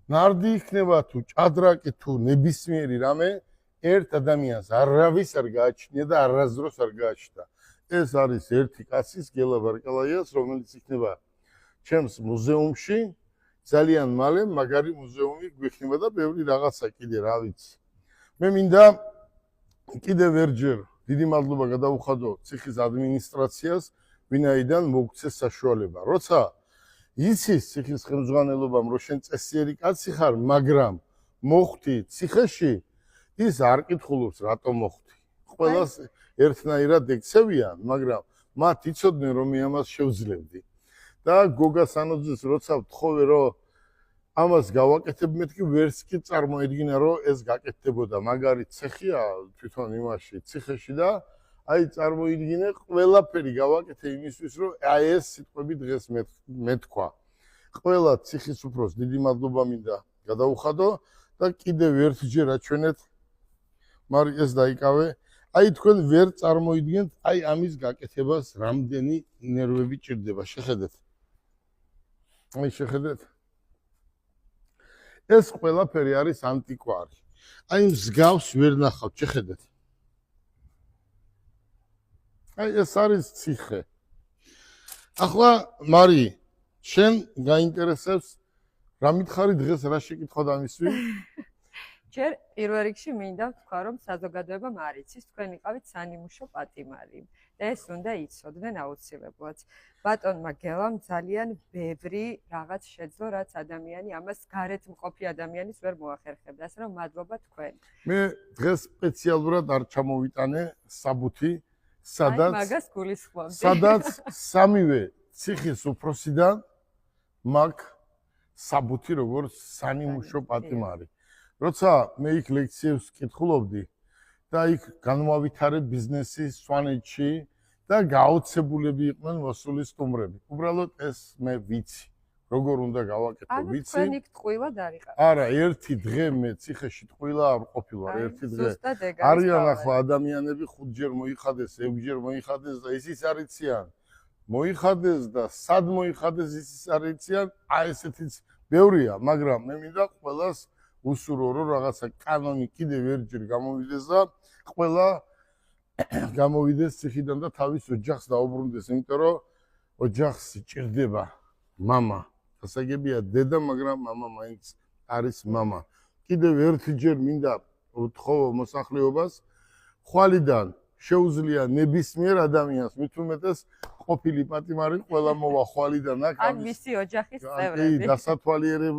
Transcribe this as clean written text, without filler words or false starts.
ნარდი იქნება თუ ჭადრაკი თუ ნებისმიერი რამე ერთ ადამიანს არავის არ გააჩნია და არასდროს არ გააჩნდა. ეს არის ერთი კაცის გელა ბარკალაიას, რომელიც იქნება ჩემს მუზეუმში. ძალიან მალე მაგარი მუზეუმი გვექნება და ბევრი რაღაცა კიდე რა ვიცი. მე მინდა კიდევ ერჯერ დიდი მადლობა გადავუხადო ციხის ადმინისტრაციას, ვინაიდან მოგცეს საშუალება. როცა იცის ციხის ხელმძღვანელობამ, რომ შენ წესიერი კაცი ხარ, მაგრამ მოხვდი ციხეში, ის არ კითხულობს რატომ მოხვდი. ყველას ერთნაირად ექცევიან, მაგრამ მათ იცოდნენ რომ მე ამას შევძლებდი. და გოგა სანოძეს როცა ვთხოვე რომ ამას გავაკეთებ, მეთქი ვერც კი წარმოედგინა რომ ეს გაკეთდებოდა. მაგარი ცეხია თვითონ იმაში ციხეში და აი წარმოიდგინე ყველაფერი გავაკეთე იმისთვის რომ აი ეს სიტყვები დღეს მეთქვა. ყველა ციხის უფროს დიდი მადლობა მინდა გადავუხადო და კიდევ ერთჯერ აჩვენეთ მარი ეს დაიკავე. აი თქვენ ვერ წარმოიდგენთ აი ამის გაკეთებას რამდენი ნერვები ჭირდება. შეხედეთ. აი შეხედეთ. ეს ყველაფერი არის ანტიკვარი. აი მსგავს ვერ ნახავთ, შეხედეთ. აი ეს არის ციხე. ახლა მარი, შენ გაინტერესებს რა მითხარი დღეს რა შეკითხვა დამისვი? ჯერ პირველ რიგში მინდა ვთქვა, რომ საზოგადოებამ არ იცის, თქვენ იყავით სანიმუშო პატიმარი და ეს უნდა იცოდნენ აუცილებლად. ბატონმა გელამ ძალიან ბევრი რაღაც შეძლო, რაც ადამიანი ამას გარეთ მყოფი ადამიანის ვერ მოახერხებდა, ასე რომ მადლობა თქვენ. მე დღეს სპეციალურად არ ჩამოვიტანე საბუთი, სადაც სამივე ციხის უფროსიდან მაქვს საბუთი როგორც სანიმუშო პატიმარი. როცა მე იქ ლექციებს კითხულობდი და იქ განმავითარე ბიზნესის სვანეთში და გაოცებულები იყვნენ მოსული სტუმრები. უბრალოდ ეს მე ვიცი, როგორ უნდა გავაკეთო, ვიცი. თქვენ იქ ტყუილად არ იყავით. არა, ერთი დღე მე ციხეში ტყუილა არ ყოფილვარ, ერთი დღე. არიან ახლა ადამიანები 5ჯერ მოიხადეს, 6ჯერ მოიხადეს და ისიც არ იციან. მოიხადეს და სად მოიხადეს ისიც არ იციან. აი ესეთიც ბევრია, მაგრამ მე მინდა ყველას უსურო რომ რაღაცა კანონი კიდევ ერთჯერ გამოვიდეს და ყველა გამოვიდეს ციხიდან და თავის ოჯახს დაუბრუნდეს, იმიტომ რომ ოჯახს ჭირდება мама. გასაგებია დედა, მაგრამ мама მაინც არის мама. კიდევ ერთჯერ მინდა ვთხოვო მოსახლეობას, ხვალიდან შეუძლია ნებისმიერ ადამიანს, მით უმეტეს ყოფილი პატიმარი ყველა მოვა ხვალიდან აქ. ან მისი ოჯახის წევრები. დასათვალიერებლად